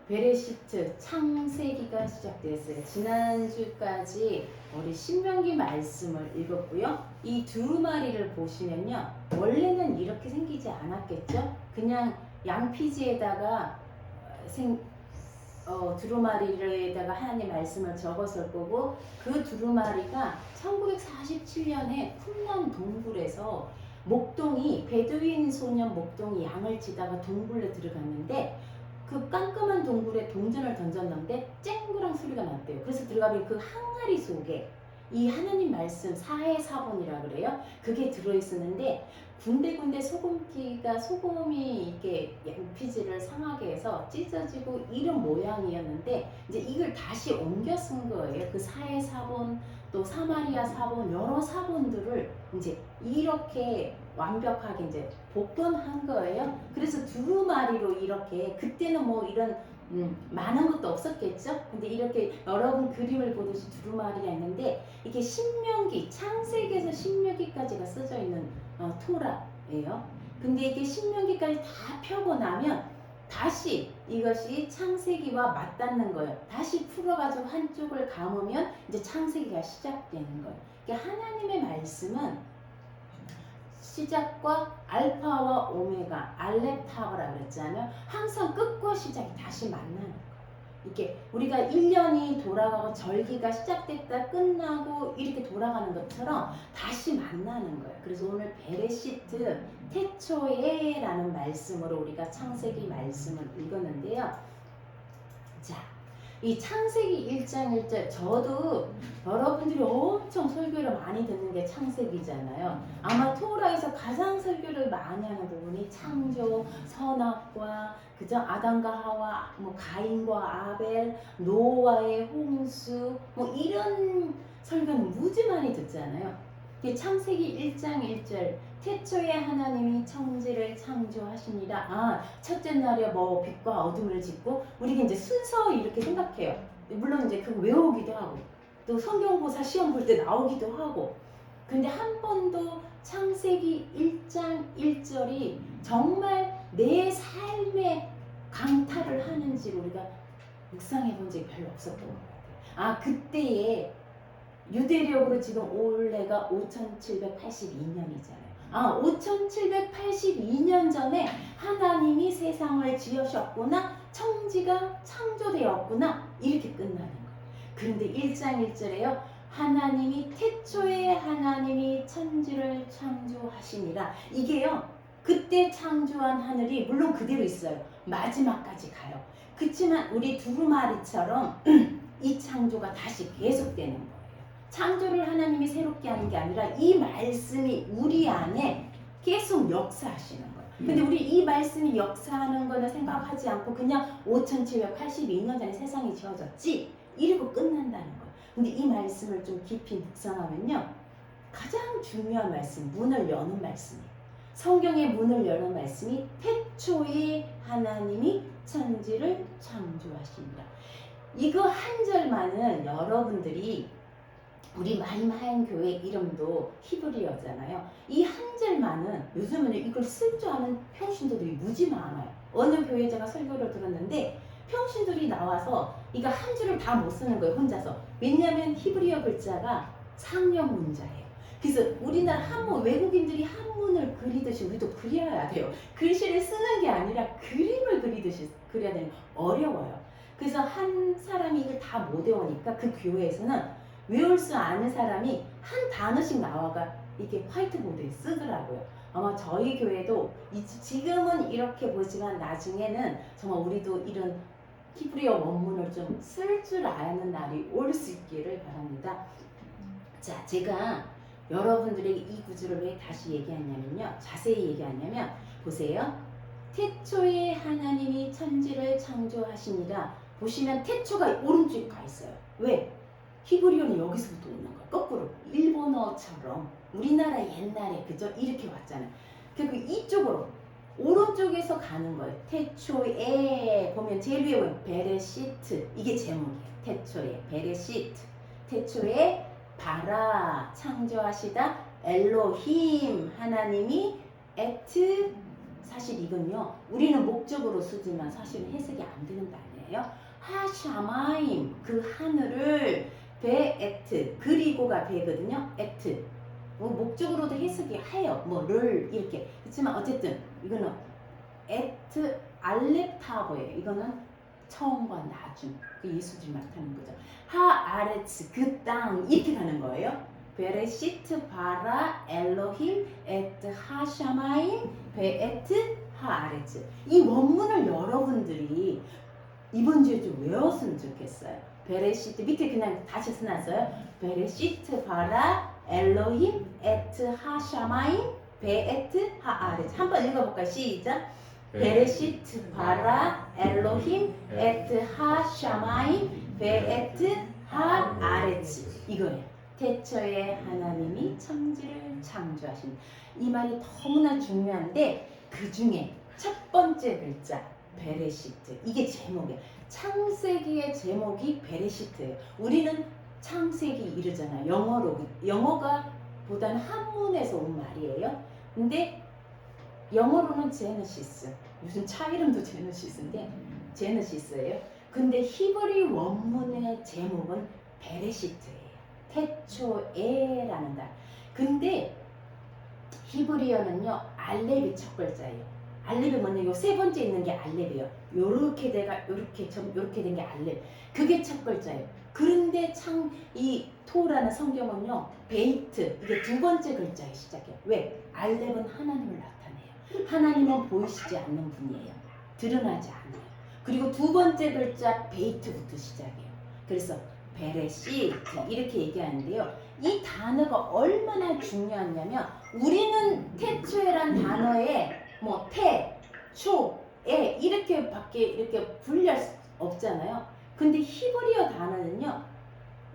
베레시트 창세기가 시작되었어요. 지난주까지 우리 신명기 말씀을 읽었고요. 이 두루마리를 보시면요. 원래는 이렇게 생기지 않았겠죠? 그냥 양피지에다가 두루마리에다가 하나님 말씀을 적었을 거고, 그 두루마리가 1947년에 쿰란 동굴에서 목동이 베두인 소년 목동이 양을 치다가 동굴에 들어갔는데, 그 깜깜한 동굴에 동전을 던졌는데 쨍그랑 소리가 났대요. 그래서 들어가면 그 항아리 속에 이 하나님 말씀 사해사본이라 그래요. 그게 들어있었는데, 군데군데 소금이 이렇게 양피지를 상하게 해서 찢어지고 이런 모양이었는데, 이제 이걸 다시 옮겨 쓴 거예요. 그 사해사본, 또 사마리아 사본, 여러 사본들을 이제 이렇게 완벽하게 이제 복원한 거예요. 그래서 두루마리로 이렇게, 그때는 뭐 이런 많은 것도 없었겠죠. 근데 이렇게 여러분 그림을 보듯이 두루마리가 있는데, 이게 신명기, 창세기에서 신명기까지가 써져 있는 토라예요. 근데 이게 신명기까지 다 펴고 나면 다시 이것이 창세기와 맞닿는 거예요. 다시 풀어가지고 한쪽을 감으면 이제 창세기가 시작되는 거예요. 그러니까 하나님의 말씀은 시작과 알파와 오메가, 알렙타브라 그랬잖아요. 항상 끝과 시작이 다시 만나는 거예요. 이렇게 우리가 1년이 돌아가고 절기가 시작됐다 끝나고 이렇게 돌아가는 것처럼 다시 만나는 거예요. 그래서 오늘 베레시트 태초에라는 말씀으로 우리가 창세기 말씀을 읽었는데요. 자, 이 창세기 1장 1절, 저도 여러분들이 엄청 설교를 많이 듣는 게 창세기잖아요. 아마 토라에서 가장 설교를 많이 하는 부분이 창조, 선악과, 그죠? 아담과 하와, 뭐 가인과 아벨, 노아의 홍수, 뭐 이런 설교는 무지 많이 듣잖아요. 창세기 1장 1절, 태초에 하나님이 천지를 창조하시니라. 첫째 날에 뭐 빛과 어둠을 짓고, 우리가 이제 순서 이렇게 생각해요. 물론 이제 그거 외우기도 하고, 또 성경고사 시험 볼 때 나오기도 하고. 근데 한 번도 창세기 1장 1절이 정말 내 삶에 강타를 하는지 우리가 묵상해 본 적이 별로 없었던 것 같아요. 그때에 유대력으로 지금 올해가 5782년이잖아요. 5782년 전에 하나님이 세상을 지으셨구나, 천지가 창조되었구나, 이렇게 끝나는 거예요. 그런데 1장 1절에요. 하나님이 태초에 하나님이 천지를 창조하시니라. 이게요, 그때 창조한 하늘이 물론 그대로 있어요. 마지막까지 가요. 그렇지만 우리 두루마리처럼 이 창조가 다시 계속되는 거예요. 창조를 하나님이 새롭게 하는 게 아니라 이 말씀이 우리 안에 계속 역사하시는 거예요. 근데 우리 이 말씀이 역사하는 거는 생각하지 않고 그냥 5782년 전에 세상이 지어졌지 이러고 끝난다는 거예요. 근데 이 말씀을 좀 깊이 묵상하면요, 가장 중요한 말씀, 문을 여는 말씀이에요. 성경의 문을 여는 말씀이 태초에 하나님이 천지를 창조하시니라. 이거 한 절만은 여러분들이, 우리 마임하임 교회 이름도 히브리어잖아요. 이 한 절만은 요즘은 이걸 쓸 줄 아는 평신도들이 무지 많아요. 어느 교회 제가 설교를 들었는데 평신들이 나와서 이거 한 줄을 다 못 쓰는 거예요, 혼자서. 왜냐하면 히브리어 글자가 상형 문자예요. 그래서 우리나라 한문, 외국인들이 한문을 그리듯이 우리도 그려야 돼요. 글씨를 쓰는 게 아니라 그림을 그리듯이 그려야 되는, 어려워요. 그래서 한 사람이 이걸 다 못 외우니까 그 교회에서는 외울 수 아는 사람이 한 단어씩 나와가 이렇게 화이트보드에 쓰더라고요. 아마 저희 교회도 지금은 이렇게 보지만 나중에는 정말 우리도 이런 히브리어 원문을 좀 쓸 줄 아는 날이 올 수 있기를 바랍니다. 자, 제가 여러분들에게 이 구절을 왜 다시 얘기하냐면요, 자세히 얘기하냐면, 보세요. 태초에 하나님이 천지를 창조하시니라. 보시면 태초가 오른쪽에 가 있어요. 왜? 히브리어는 여기서부터 오는 거야. 거꾸로 일본어처럼 우리나라 옛날에 그죠? 이렇게 왔잖아요. 그리고 이쪽으로 오른쪽에서 가는 거예요. 태초에 보면 제일 위에 보면 베레시트, 이게 제목이에요. 태초에 베레시트, 태초에 바라 창조하시다, 엘로힘 하나님이 에트 사실 이건요, 우리는 목적으로 쓰지만 사실은 해석이 안 되는 단어예요. 하샤마임, 그 하늘을 베에트, 그리고가 베거든요. 에트. 뭐 목적으로도 해석이 해요. 뭐를 이렇게. 그렇지만 어쨌든 이거는 에트 알렙타보예요. 이거는 처음과 나중. 그 예수님 나타나는 거죠. 하아레츠, 그 땅 이렇게 가는 거예요. 베레시트 바라 엘로힘 에트 하샤마임 베에트 하아레츠. 이 원문을 여러분들이 이번 주에 좀 외웠으면 좋겠어요. 베레시트 밑에 그냥 다시 써놨어요. 베레시트 바라 엘로힘 에트 하샤마임 베에트 하아레츠. 한번 읽어볼까요? 시작. 베레시트 바라 엘로힘 에트 하샤마임 베에트 하아레츠. 이거예요. 태초에 하나님이 천지를 창조하신. 이 말이 너무나 중요한데 그 중에 첫 번째 글자 베레시트, 이게 제목이에요. 창세기의 제목이 베레시트예요. 우리는 창세기 이러잖아요. 영어가 보다는 한문에서 온 말이에요. 근데 영어로는 제너시스, 무슨 차 이름도 제너시스인데 제너시스예요. 근데 히브리 원문의 제목은 베레시트예요. 태초에라는 말. 근데 히브리어는요, 알렙이 첫 글자예요. 알렙이 뭐냐? 요 세 번째 있는 게 알렙이에요. 요렇게 요렇게 된 게 알렙. 그게 첫 글자예요. 그런데 이 토라는 성경은요, 베이트, 이게 두 번째 글자에 시작해요. 왜? 알렙은 하나님을 나타내요. 하나님은 보이시지 않는 분이에요. 드러나지 않아요. 그리고 두 번째 글자 베이트부터 시작해요. 그래서 베레시트 이렇게 얘기하는데요. 이 단어가 얼마나 중요하냐면 우리는 태초에란 단어에 뭐 태, 초, 에 이렇게 밖에 이렇게 분리할 수 없잖아요. 근데 히브리어 단어는요,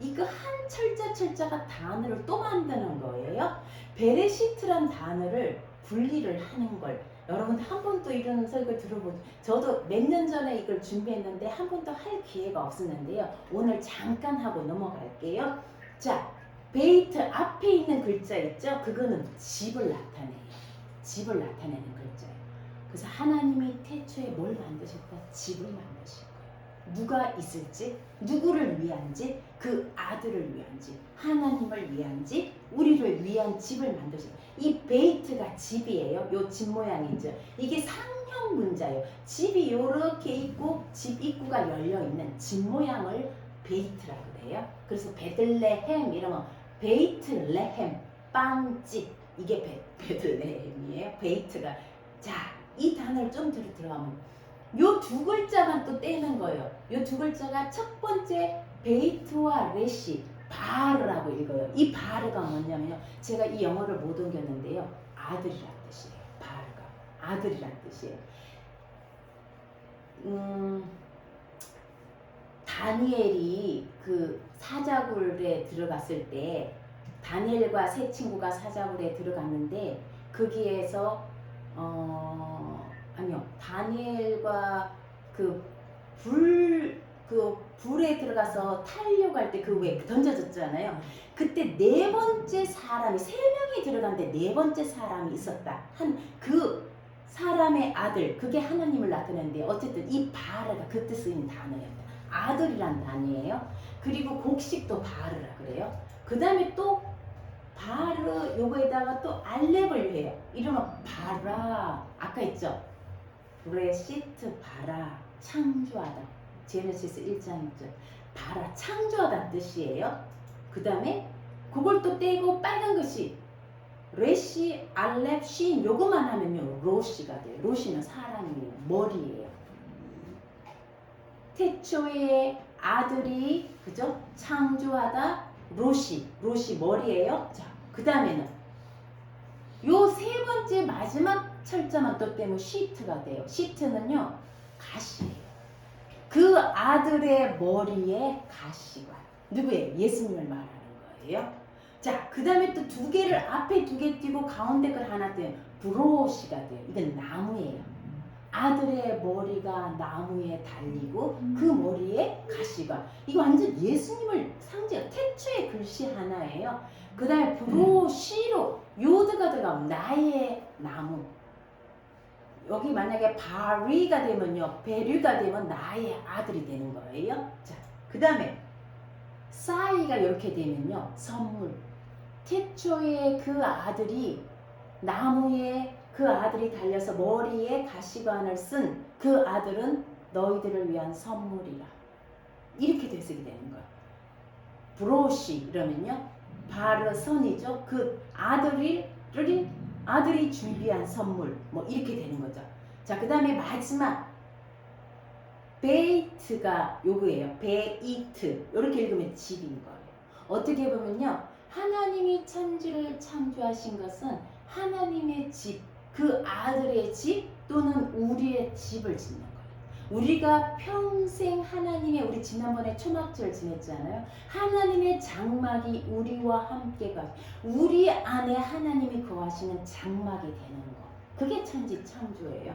이거 한 철자가 단어를 또 만드는 거예요. 베레시트란 단어를 분리를 하는 걸 여러분 한 번도 이런 설교 들어보죠. 저도 몇 년 전에 이걸 준비했는데 한 번도 할 기회가 없었는데요. 오늘 잠깐 하고 넘어갈게요. 자, 베이트 앞에 있는 글자 있죠? 그거는 집을 나타내요. 집을 나타내는 글자예요. 그래서 하나님이 태초에 뭘 만드셨다? 집을 만드신 거예요. 누가 있을지, 누구를 위한지, 그 아들을 위한지, 하나님을 위한지, 우리를 위한 집을 만드신 거예요. 이 베이트가 집이에요. 요 집 모양이죠. 이게 상형 문자예요. 집이 요렇게 있고 집 입구가 열려있는 집 모양을 베이트라고 그래요. 그래서 베들레헴 이러면 베이트레헴, 빵집. 이게 베들레헴이에요. 베이트가. 자, 이 단어를 좀 들어가면 요 두 글자만 또 떼는 거예요. 요 두 글자가 첫 번째 베이트와 레시, 바르라고 읽어요. 이 바르가 뭐냐면요, 제가 이 영어를 못 옮겼는데요, 아들이란 뜻이에요. 바르가 아들이란 뜻이에요. 다니엘이 그 사자굴에 들어갔을 때 다니엘과 세 친구가 사자굴에 들어갔는데 거기에서 다니엘과 불에 들어가서 타려고 할 때 그 왜 던져졌잖아요. 그때 네 번째 사람이, 세 명이 들어갔는데 네 번째 사람이 있었다. 그 사람의 아들, 그게 하나님을 나타내는데 어쨌든 이 바르가 그때 쓰인 단어예요. 아들이란 단어예요. 그리고 곡식도 바르라 그래요. 그 다음에 또 바르 요거에다가 또 알렙을 해요. 이러면 바라, 아까 있죠? 브레시트 바라, 창조하다. 제네시스 1장 1절. 바라, 창조하다는 뜻이에요. 그 다음에 그걸 또 떼고 빨간 것이 레시, 알렙, 신 요거만 하면요 로시가 돼요. 로시는 사람이에요. 머리예요. 태초에 아들이 그죠? 창조하다. 로시 머리예요. 자, 그 다음에는 요 세 번째 마지막 철자만 또 떼면 시트가 돼요. 시트는요 가시예요. 그 아들의 머리에 가시가. 누구예요? 예수님을 말하는 거예요. 자, 그 다음에 또 두 개를 앞에 두 개 띄고 가운데 걸 하나 떼면 브로시가 돼요. 이건 나무예요. 아들의 머리가 나무에 달리고 그 머리에 가시가. 이거 완전 예수님을 상징해요. 태초의 글씨 하나예요. 그 다음에 브로시로 요드가 들어가면 나의 나무. 여기 만약에 바리가 되면요, 베류가 되면 나의 아들이 되는 거예요. 자, 그 다음에 싸이가 이렇게 되면요, 선물. 태초에 그 아들이 나무에 그 아들이 달려서 머리에 가시관을 쓴 그 아들은 너희들을 위한 선물이라. 이렇게 되석이 되는 거예요. 브로시 이러면요, 바르선이죠. 그 아들이 준비한 선물, 뭐 이렇게 되는 거죠. 자, 그 다음에 마지막 베이트가 요거예요. 베이트 이렇게 읽으면 집인 거예요. 어떻게 보면요, 하나님이 천지를 창조하신 것은 하나님의 집, 그 아들의 집 또는 우리의 집을 짓는 거예요. 우리가 평생 하나님의, 우리 지난번에 초막절 지냈잖아요. 하나님의 장막이 우리와 함께 가, 우리 안에 하나님이 거하시는 장막이 되는 거, 그게 천지 창조예요.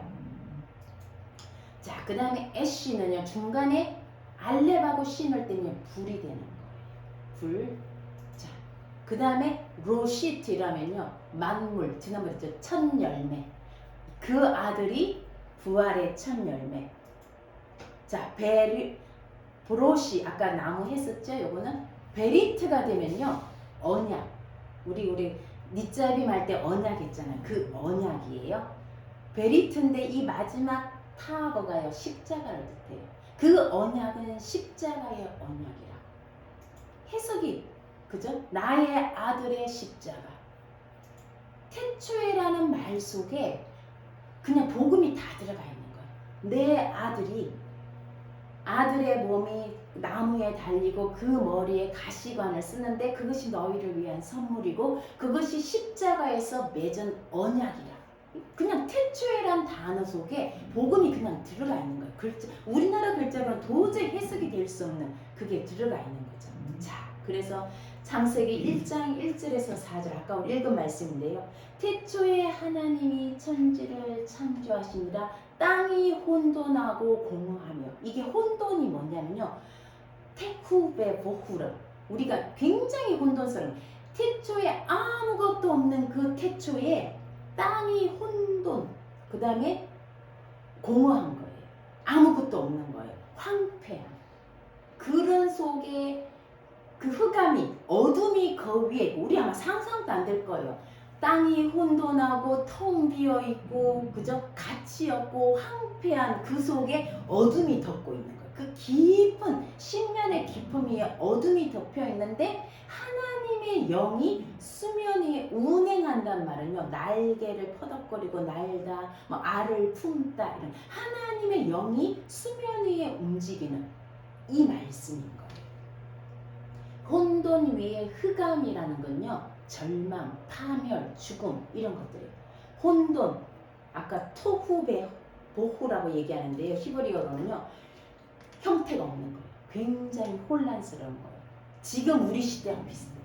자, 그 다음에 애쉬는요, 중간에 알렙하고 씨 넣을 때는 불이 되는 거예요. 불. 자, 그 다음에 로시트라면요, 만물, 지난번에 했죠, 첫 열매. 그 아들이 부활의 첫 열매. 자, 브로시, 아까 나무 했었죠? 요거는 베리트가 되면요, 언약. 우리 니자빔 할 때 언약 있잖아요. 그 언약이에요. 베리트인데 이 마지막 타거가요, 십자가를 뜻해요. 그 언약은 십자가의 언약이라. 해석이, 그죠? 나의 아들의 십자가. 태초에라는 말 속에 그냥 복음이 다 들어가 있는 거예요. 내 아들의 몸이 나무에 달리고 그 머리에 가시관을 쓰는데 그것이 너희를 위한 선물이고 그것이 십자가에서 맺은 언약이라. 그냥 태초에란 단어 속에 복음이 그냥 들어가 있는 거예요. 글자, 우리나라 글자로는 도저히 해석이 될 수 없는 그게 들어가 있는 거죠. 자, 그래서 창세기 1장 1절에서 4절, 아까 우리 읽은 말씀인데요. 태초에 하나님이 천지를 창조하시니라. 땅이 혼돈하고 공허하며. 이게 혼돈이 뭐냐면요, 테쿠베 보후르, 우리가 굉장히 혼돈스러운, 태초에 아무것도 없는 그 태초에 땅이 혼돈, 그 다음에 공허한 거예요. 아무것도 없는 거예요. 황폐한. 그런 속에 그 흑암이, 어둠이 그 위에, 우리 아마 상상도 안 될 거예요. 땅이 혼돈하고 텅 비어 있고, 그저 가치 없고 황폐한 그 속에 어둠이 덮고 있는 거예요. 그 깊은 신면의 깊음 위에 어둠이 덮여 있는데 하나님의 영이 수면 위에 운행한단 말은요, 날개를 퍼덕거리고 날다, 뭐 알을 품다, 이런 하나님의 영이 수면 위에 움직이는 이 말씀인 거예요. 혼돈 위에 흑암이라는 건요, 절망, 파멸, 죽음, 이런 것들이에요. 혼돈, 아까 토후베 보후라고 얘기하는데요, 히브리어로는요, 형태가 없는 거예요. 굉장히 혼란스러운 거예요. 지금 우리 시대랑 비슷해요.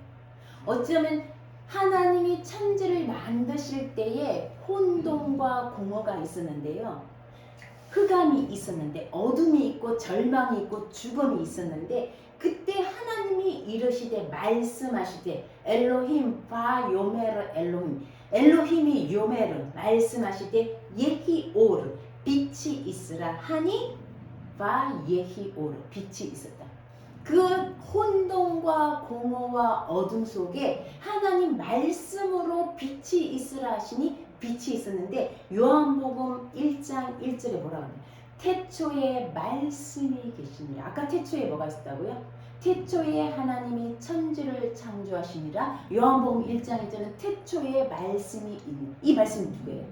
어쩌면 하나님이 천지를 만드실 때에 혼돈과 공허가 있었는데요, 흑암이 있었는데, 어둠이 있고 절망이 있고 죽음이 있었는데, 그때 하나님이 이르시되, 말씀하시되, 엘로힘 바 요메르 엘로힘, 엘로힘이 요메르 말씀하시되 예히오르 빛이 있으라 하니 바 예히오르 빛이 있었다. 그 혼돈과 공허와 어둠 속에 하나님 말씀으로 빛이 있으라 하시니 빛이 있었는데, 요한복음 1장 1절에 뭐라고 하냐, 태초에 말씀이 계시니라. 아까 태초에 뭐가 있었다고요? 태초에 하나님이 천지를 창조하시니라. 요한복음 1장 1절은 태초에 말씀이 있는, 이 말씀이 누구예요?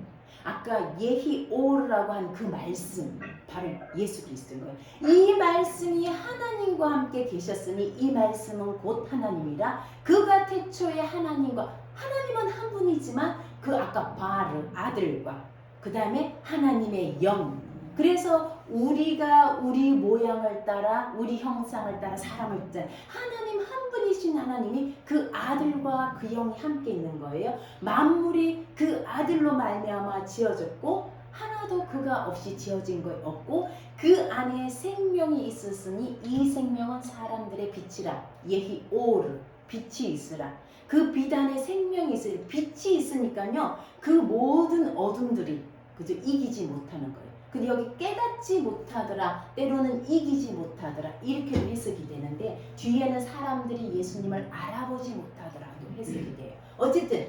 아까 예히오르라고 한 그 말씀, 바로 예수 그리스도인 거예요. 이 말씀이 하나님과 함께 계셨으니 이 말씀은 곧 하나님이라. 그가 태초에 하나님과, 하나님은 한 분이지만 그 아까 바르 아들과 그 다음에 하나님의 영, 그래서 우리가 우리 모양을 따라 우리 형상을 따라 사람을 짓잖아요. 하나님 한 분이신 하나님이 그 아들과 그 영이 함께 있는 거예요. 만물이 그 아들로 말미암아 지어졌고 하나도 그가 없이 지어진 것 없고 그 안에 생명이 있었으니 이 생명은 사람들의 빛이라. 예히오르 빛이 있으라. 그 빛 안에 생명이 있으니 빛이 있으니까요, 그 모든 어둠들이 그죠? 이기지 못하는 거예요. 근데 여기 깨닫지 못하더라, 때로는 이기지 못하더라 이렇게 해석이 되는데 뒤에는 사람들이 예수님을 알아보지 못하더라도 해석이 돼요. 어쨌든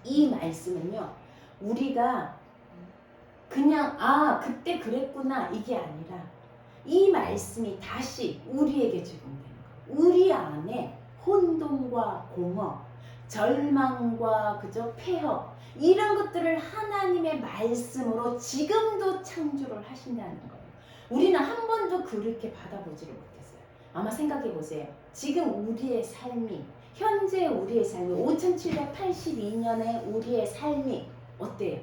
이 말씀은요, 우리가 그냥 그때 그랬구나 이게 아니라 이 말씀이 다시 우리에게 적용되는 거예요. 우리 안에 혼돈과 공허, 절망과 그죠 폐허 이런 것들을 하나님의 말씀으로 지금도 창조를 하신다는 거예요. 우리는 한 번도 그렇게 받아보지를 못했어요. 아마 생각해 보세요. 지금 우리의 삶이, 현재 우리의 삶이 5782년의 우리의 삶이 어때요?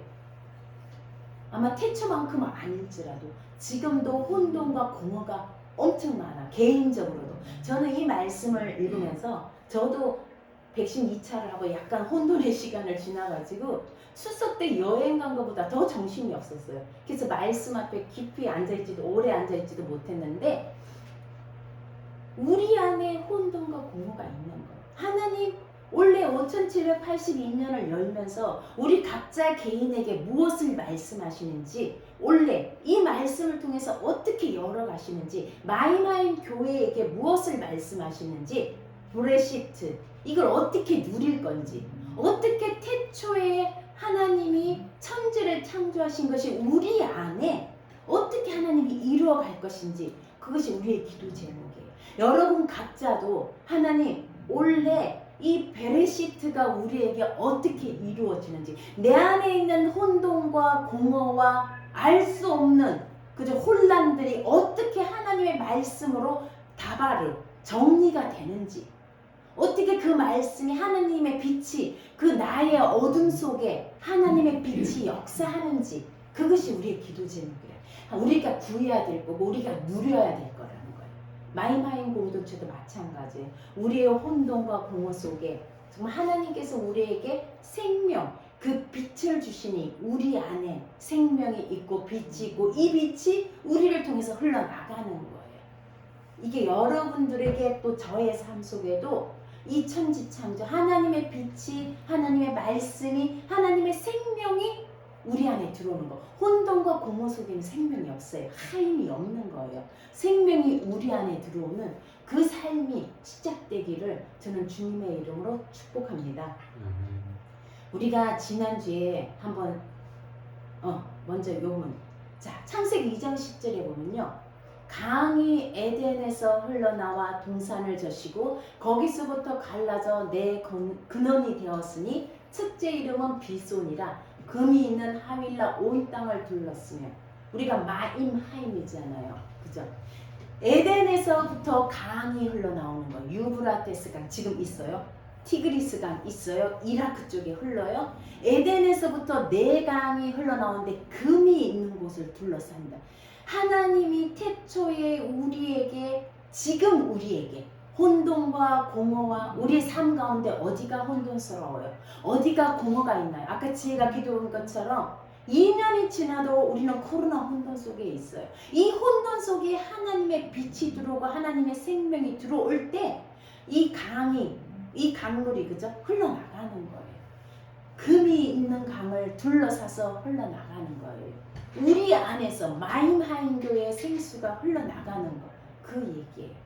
아마 태초만큼은 아닐지라도 지금도 혼돈과 공허가 엄청 많아. 개인적으로도 저는 이 말씀을 읽으면서 저도 백신 2차를 하고 약간 혼돈의 시간을 지나가지고 추석 때 여행 간 것보다 더 정신이 없었어요. 그래서 말씀 앞에 깊이 앉아있지도 오래 앉아있지도 못했는데 우리 안에 혼돈과 공허가 있는 거예요. 하나님 원래 5782년을 열면서 우리 각자 개인에게 무엇을 말씀하시는지, 원래 이 말씀을 통해서 어떻게 열어가시는지, 마이마인 교회에게 무엇을 말씀하시는지, 브레시트 이걸 어떻게 누릴 건지, 어떻게 태초에 하나님이 천지를 창조하신 것이 우리 안에 어떻게 하나님이 이루어갈 것인지, 그것이 우리의 기도 제목이에요. 여러분 각자도 하나님 원래 이 베레시트가 우리에게 어떻게 이루어지는지, 내 안에 있는 혼돈과 공허와 알 수 없는 그저 혼란들이 어떻게 하나님의 말씀으로 다바르 정리가 되는지, 어떻게 그 말씀이 하나님의 빛이 그 나의 어둠 속에 하나님의 빛이 역사하는지, 그것이 우리의 기도 제목이에요. 우리가 구해야 될 거고 우리가 누려야 될 거라는 거예요. 마이마인 공동체도 마찬가지예요. 우리의 혼돈과 공허 속에 정말 하나님께서 우리에게 생명, 그 빛을 주시니 우리 안에 생명이 있고 빛이 있고 이 빛이 우리를 통해서 흘러나가는 거예요. 이게 여러분들에게 또 저의 삶 속에도 이 천지창조 하나님의 빛이, 하나님의 말씀이, 하나님의 생명이 우리 안에 들어오는 거. 혼돈과 공허 속에는 생명이 없어요. 하임이 없는 거예요. 생명이 우리 안에 들어오는 그 삶이 시작되기를 저는 주님의 이름으로 축복합니다. 우리가 지난주에 한번 먼저 요문, 자 창세기 2장 10절에 보면요, 강이 에덴에서 흘러나와 동산을 저시고 거기서부터 갈라져 내 근원이 되었으니 첫째 이름은 비손이라. 금이 있는 하윌라 온 땅을 둘렀으며, 우리가 마임하임이잖아요, 그죠? 에덴에서부터 강이 흘러나오는 거. 유브라테스강 지금 있어요. 티그리스강 있어요. 이라크 쪽에 흘러요. 에덴에서부터 네 강이 흘러나오는데 금이 있는 곳을 둘러싼다. 하나님이 태초에 우리에게, 지금 우리에게 혼돈과 공허와 우리의 삶 가운데 어디가 혼돈스러워요? 어디가 공허가 있나요? 아까 지혜가 기도한 것처럼 2년이 지나도 우리는 코로나 혼돈 속에 있어요. 이 혼돈 속에 하나님의 빛이 들어오고 하나님의 생명이 들어올 때 이 강이, 이 강물이 그죠? 흘러나가는 거예요. 금이 있는 강을 둘러싸서 흘러나가는 거예요. 우리 안에서 마임하임 교회의 생수가 흘러나가는 거, 그 얘기예요.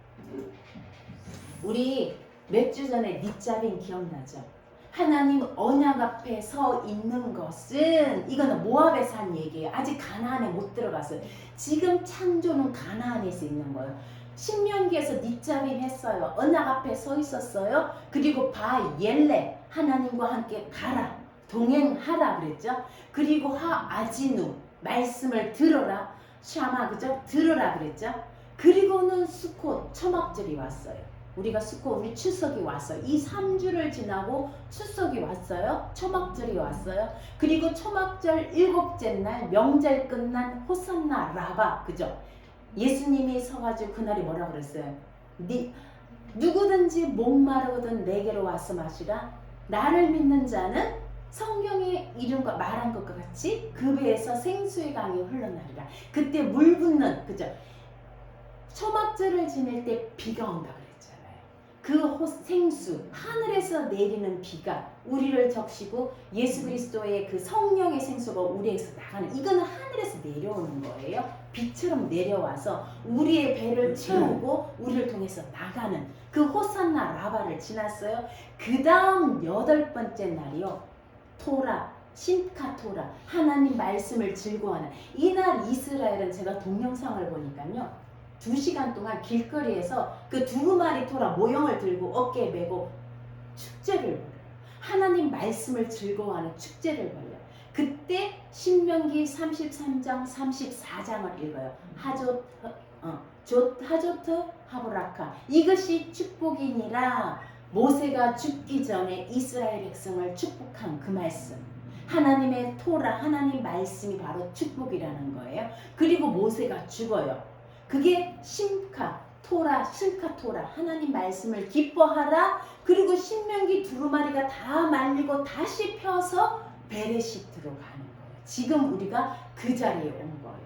우리 몇 주 전에 닛자빈 기억나죠? 하나님 언약 앞에 서 있는 것은, 이거는 모압에서 한 얘기예요. 아직 가나안에 못 들어갔어요. 지금 창조는 가나안에서 있는 거예요. 신명기에서 닛자빈 했어요. 언약 앞에 서 있었어요. 그리고 바옐레, 하나님과 함께 가라, 동행하라 그랬죠. 그리고 하아지누, 말씀을 들어라, 샤마 그죠? 들으라 그랬죠. 그리고는 수콧, 초막절이 왔어요. 우리가 수콧, 우리 추석이 왔어요. 이 3주를 지나고 추석이 왔어요. 초막절이 왔어요. 그리고 초막절 7째 날 명절 끝난 호산나 라바, 그죠? 예수님이 서가지고 그날이 뭐라 그랬어요? 누구든지 목마르거든 내게로 와서 마시라. 나를 믿는 자는 성경의 이름과 말한 것과 같이 그 배에서 생수의 강이 흘러나리라. 그때 물 붓는, 그죠? 초막절을 지낼 때 비가 온다 그랬잖아요. 그 생수, 하늘에서 내리는 비가 우리를 적시고 예수 그리스도의 그 성령의 생수가 우리에서 나가는, 이거는 하늘에서 내려오는 거예요. 비처럼 내려와서 우리의 배를 채우고 우리를 통해서 나가는 그 호산나 라바를 지났어요. 그 다음 8번째 날이요, 토라, 심카 토라, 하나님 말씀을 즐거워하는 이날. 이스라엘은 제가 동영상을 보니까요, 2시간 동안 길거리에서 그 두루마리 토라 모형을 들고 어깨에 메고 축제를 벌여요. 하나님 말씀을 즐거워하는 축제를 벌여요. 그때 신명기 33장 34장을 읽어요. 하조트 하브라카, 이것이 축복이니라. 모세가 죽기 전에 이스라엘 백성을 축복한 그 말씀, 하나님의 토라, 하나님 말씀이 바로 축복이라는 거예요. 그리고 모세가 죽어요. 그게 심카 토라, 하나님 말씀을 기뻐하라. 그리고 신명기 두루마리가 다 말리고 다시 펴서 베레시트로 가는 거예요. 지금 우리가 그 자리에 온 거예요.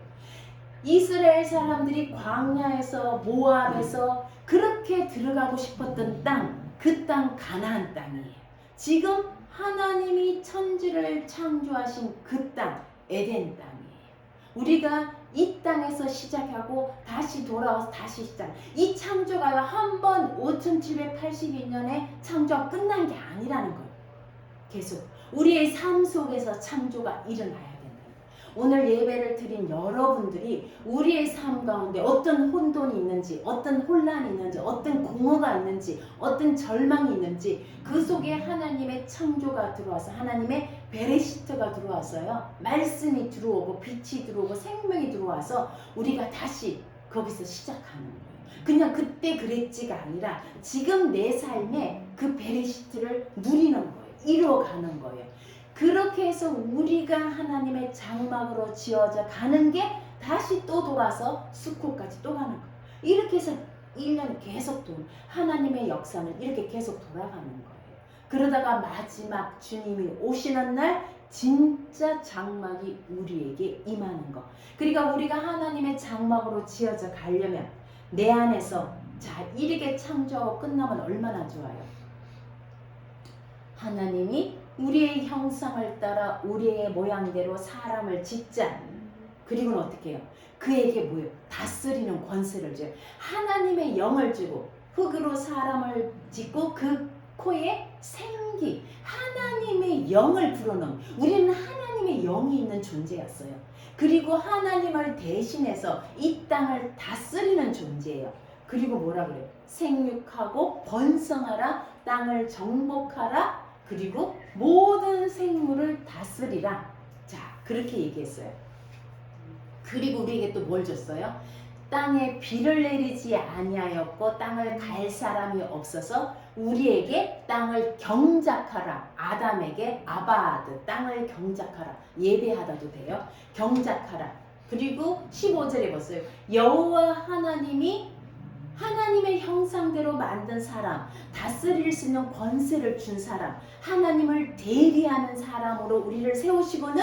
이스라엘 사람들이 광야에서, 모압에서 그렇게 들어가고 싶었던 땅, 그 땅 가나안 땅이에요. 지금 하나님이 천지를 창조하신 그 땅, 에덴 땅이에요. 우리가 이 땅에서 시작하고 다시 돌아와서 다시 시작. 이 창조가 한 번 5782년에 창조가 끝난 게 아니라는 거예요. 계속 우리의 삶 속에서 창조가 일어나야 된다. 오늘 예배를 드린 여러분들이 우리의 삶 가운데 어떤 혼돈이 있는지, 어떤 혼란이 있는지, 어떤 공허가 있는지, 어떤 절망이 있는지, 그 속에 하나님의 창조가 들어와서, 하나님의 베레시트가 들어와서요, 말씀이 들어오고 빛이 들어오고 생명이 들어와서 우리가 다시 거기서 시작하는 거예요. 그냥 그때 그랬지가 아니라 지금 내 삶에 그 베레시트를 누리는 거예요. 이루어가는 거예요. 그렇게 해서 우리가 하나님의 장막으로 지어져 가는 게 다시 또 돌아서 수코까지 또 가는 거예요. 이렇게 해서 1년 계속 하나님의 역사는 이렇게 계속 돌아가는 거예요. 그러다가 마지막 주님이 오시는 날 진짜 장막이 우리에게 임하는 거. 그러니까 우리가 하나님의 장막으로 지어져 가려면 내 안에서, 자, 이렇게 창조하고 끝나면 얼마나 좋아요. 하나님이 우리의 형상을 따라 우리의 모양대로 사람을 짓자. 그리고는 어떻게 해요? 그에게 뭐예요? 다스리는 권세를 줘요. 하나님의 영을 주고 흙으로 사람을 짓고 그 코에 생기, 하나님의 영을 불어넣은, 우리는 하나님의 영이 있는 존재였어요. 그리고 하나님을 대신해서 이 땅을 다스리는 존재예요. 그리고 뭐라 그래요? 생육하고 번성하라, 땅을 정복하라, 그리고 모든 생물을 다스리라. 자, 그렇게 얘기했어요. 그리고 우리에게 또 뭘 줬어요? 땅에 비를 내리지 아니하였고 땅을 갈 사람이 없어서 우리에게 땅을 경작하라. 아담에게 아바드, 땅을 경작하라. 예배하다도 돼요. 경작하라. 그리고 15절에 보세요. 여호와 하나님이 하나님의 형상대로 만든 사람, 다스릴 수 있는 권세를 준 사람, 하나님을 대리하는 사람으로 우리를 세우시고는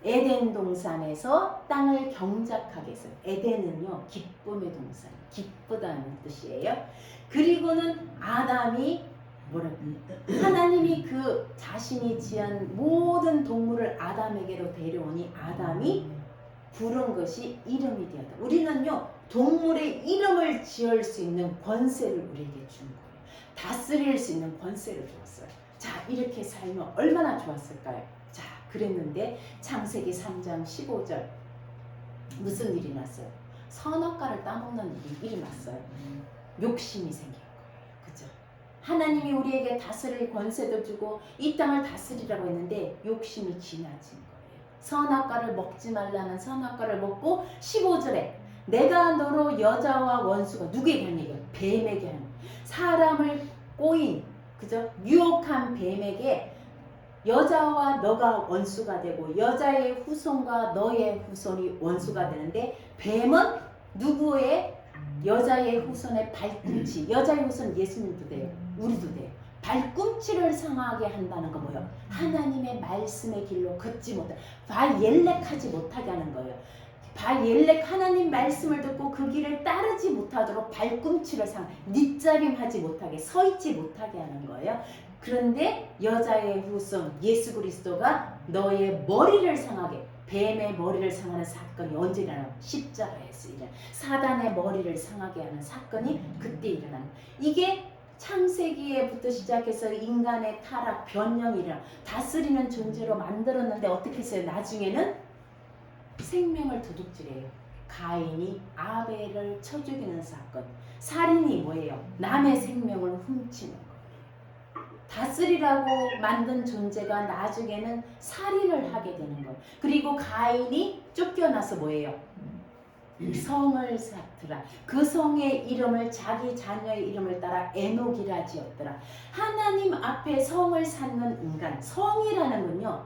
에덴 동산에서 땅을 경작하게 했어요. 에덴은요, 기쁨의 동산, 기쁘다는 뜻이에요. 그리고는 아담이 하나님이 그 자신이 지은 모든 동물을 아담에게로 데려오니 아담이 부른 것이 이름이 되었다. 우리는요, 동물의 이름을 지을 수 있는 권세를 우리에게 준 거예요. 다스릴 수 있는 권세를 주었어요. 자, 이렇게 살면 얼마나 좋았을까요? 자, 그랬는데 창세기 3장 15절 무슨 일이 났어요? 선악과를 따먹는 일이 일어났어요. 욕심이 생긴 거예요. 그죠? 하나님이 우리에게 다스릴 권세도 주고 이 땅을 다스리라고 했는데 욕심이 지나친 거예요. 선악과를 먹지 말라는 선악과를 먹고 15절에 내가 너로 여자와 원수가, 누구에게 하는 얘기예요? 뱀에게 하는, 사람을 꼬인, 그죠? 유혹한 뱀에게 여자와 너가 원수가 되고 여자의 후손과 너의 후손이 원수가 되는데, 뱀은 누구의? 여자의 후손의 발꿈치, 여자의 후손 예수님도 돼요. 우리도 돼요. 발꿈치를 상하게 한다는 거 뭐예요? 하나님의 말씀의 길로 걷지 못하게, 바이엘렉하지 못하게 하는 거예요. 바엘렉 하나님 말씀을 듣고 그 길을 따르지 못하도록 발꿈치를 밑자림하지 못하게 서 있지 못하게 하는 거예요. 그런데 여자의 후손 예수 그리스도가 너의 머리를 상하게, 뱀의 머리를 상하는 사건이 언제 일어나요? 십자가에서 일어나요. 사단의 머리를 상하게 하는 사건이 그때 일어나요. 이게 창세기에부터 시작해서 인간의 타락, 변형이 일어나 다스리는 존재로 만들었는데 어떻게 했어요? 나중에는 생명을 도둑질해요. 가인이 아벨을 쳐 죽이는 사건. 살인이 뭐예요? 남의 생명을 훔치는 거. 다스리라고 만든 존재가 나중에는 살인을 하게 되는 거예요. 그리고 가인이 쫓겨나서 뭐예요? 성을 쌓더라. 그 성의 이름을 자기 자녀의 이름을 따라 에녹이라 지었더라. 하나님 앞에 성을 쌓는 인간, 성이라는 건요,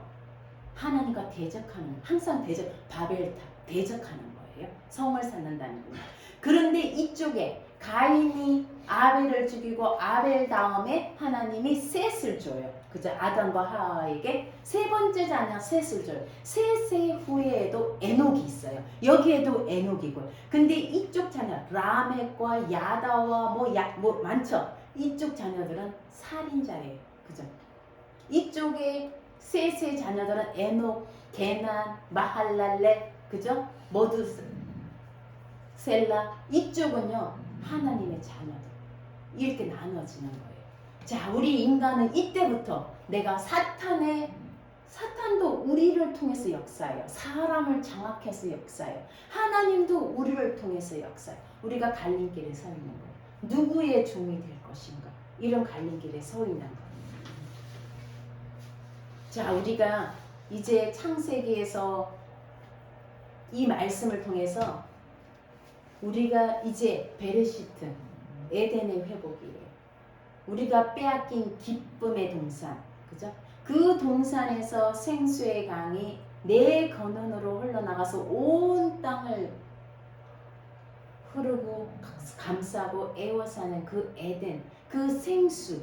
하나님과 대적하는, 항상 바벨탑, 대적하는 거예요. 성을 쌓는다는 거예요. 그런데 이쪽에 가인이 아벨을 죽이고 아벨 다음에 하나님이 셋을 줘요. 그죠? 아담과 하와에게 세 번째 자녀 셋을 줘요. 셋의 후에도 에녹이 있어요. 여기에도 에녹이고요. 근데 이쪽 자녀 라멕과 야다와 뭐 많죠? 이쪽 자녀들은 살인자예요. 그죠? 이쪽에 셋의 자녀들은 에녹, 게난, 마할랄레, 그죠? 모두셀라. 이쪽은요 하나님의 자녀들. 이렇게 나눠지는 거예요. 자, 우리 인간은 이때부터 내가 사탄도 우리를 통해서 역사해요. 사람을 장악해서 역사해요. 하나님도 우리를 통해서 역사해요. 우리가 갈림길에 서 있는 거예요. 누구의 종이 될 것인가? 이런 갈림길에 서 있는 거예요. 자, 우리가 이제 창세기에서 이 말씀을 통해서 우리가 이제 베레시트, 에덴의 회복이에요. 우리가 빼앗긴 기쁨의 동산, 그죠? 그 동산에서 생수의 강이 내 근원으로 흘러나가서 온 땅을 흐르고 감싸고 애워사는 그 에덴, 그 생수,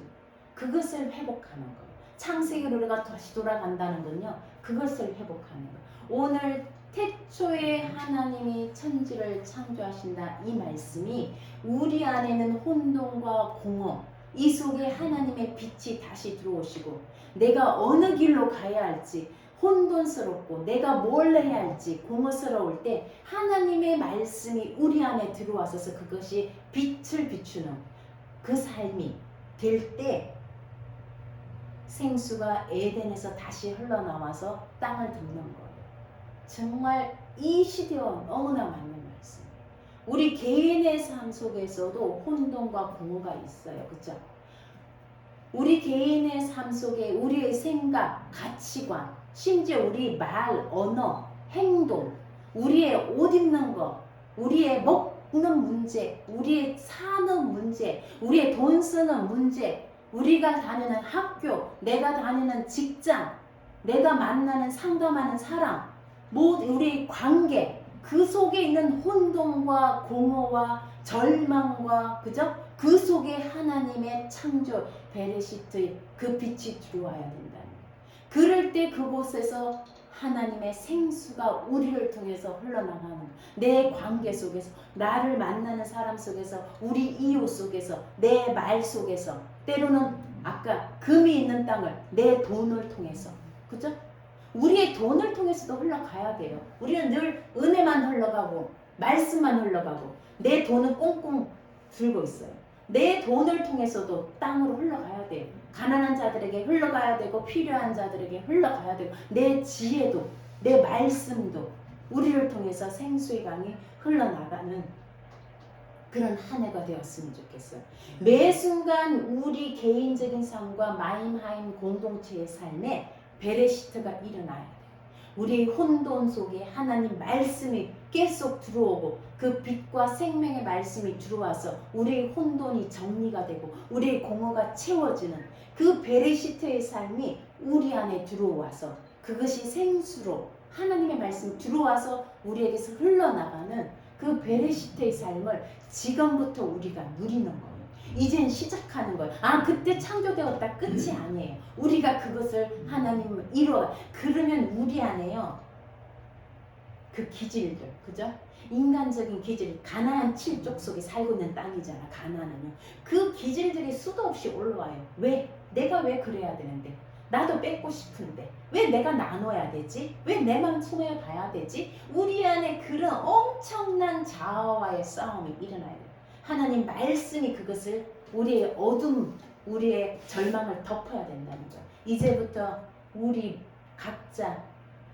그것을 회복하는 거예요. 창세기로 우리가 다시 돌아간다는 건요, 그것을 회복하는 거예요. 오늘 태초에 하나님이 천지를 창조하신다, 이 말씀이 우리 안에는 혼돈과 공허, 이 속에 하나님의 빛이 다시 들어오시고 내가 어느 길로 가야 할지 혼돈스럽고 내가 뭘 해야 할지 공허스러울 때 하나님의 말씀이 우리 안에 들어와서 그것이 빛을 비추는 그 삶이 될 때 생수가 에덴에서 다시 흘러나와서 땅을 덮는 거예요. 정말 이 시대와 너무나 맞는 말씀이에요. 우리 개인의 삶 속에서도 혼돈과 공허가 있어요. 그렇죠? 우리 개인의 삶 속에 우리의 생각, 가치관, 심지어 우리 말, 언어, 행동, 우리의 옷 입는 거, 우리의 먹는 문제, 우리의 사는 문제, 우리의 돈 쓰는 문제, 우리가 다니는 학교, 내가 다니는 직장, 내가 만나는 상담하는 사람, 우리의 관계, 그 속에 있는 혼돈과 공허와 절망과, 그죠? 그 속에 하나님의 창조 베레시트의 그 빛이 들어와야 된다는 거예요. 그럴 때 그곳에서 하나님의 생수가 우리를 통해서 흘러나가는 거예요. 내 관계 속에서, 나를 만나는 사람 속에서, 우리 이웃 속에서, 내 말 속에서, 때로는 아까 금이 있는 땅을 내 돈을 통해서, 그죠? 우리의 돈을 통해서도 흘러가야 돼요. 우리는 늘 은혜만 흘러가고 말씀만 흘러가고 내 돈은 꽁꽁 들고 있어요. 내 돈을 통해서도 땅으로 흘러가야 돼요. 가난한 자들에게 흘러가야 되고 필요한 자들에게 흘러가야 되고 내 지혜도 내 말씀도 우리를 통해서 생수의 강이 흘러나가는 그런 한 해가 되었으면 좋겠어요. 매 순간 우리 개인적인 삶과 마임하임 공동체의 삶에 베레시트가 일어나야 돼요. 우리의 혼돈 속에 하나님 말씀이 계속 들어오고 그 빛과 생명의 말씀이 들어와서 우리의 혼돈이 정리가 되고 우리의 공허가 채워지는 그 베레시트의 삶이 우리 안에 들어와서 그것이 생수로 하나님의 말씀이 들어와서 우리에게서 흘러나가는 그 베레시트의 삶을 지금부터 우리가 누리는 거예요. 이젠 시작하는 거예요. 그때 창조되었다 끝이 아니에요. 우리가 그것을 하나님을 이루어 그러면 우리 안에요 그 기질들, 그죠? 인간적인 기질, 가나안 칠족 속에 살고 있는 땅이잖아. 가나안은요. 그 기질들이 수도 없이 올라와요. 왜? 내가 왜 그래야 되는데? 나도 뺏고 싶은데 왜 내가 나눠야 되지? 왜 내만 손해 봐야 되지? 우리 안에 그런 엄청난 자아와의 싸움이 일어나야 돼요. 하나님 말씀이 그것을 우리의 어둠, 우리의 절망을 덮어야 된다는 거예요. 이제부터 우리 각자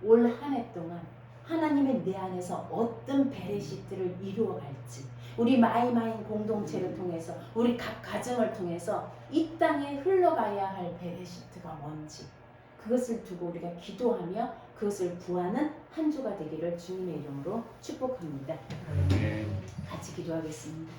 올 한 해 동안 하나님의 내 안에서 어떤 베레시트를 이루어갈지, 우리 마이마인 공동체를 통해서, 우리 각 가정을 통해서 이 땅에 흘러가야 할 베레시트가 뭔지, 그것을 두고 우리가 기도하며 그것을 구하는 한 주가 되기를 주님의 이름으로 축복합니다. 같이 기도하겠습니다.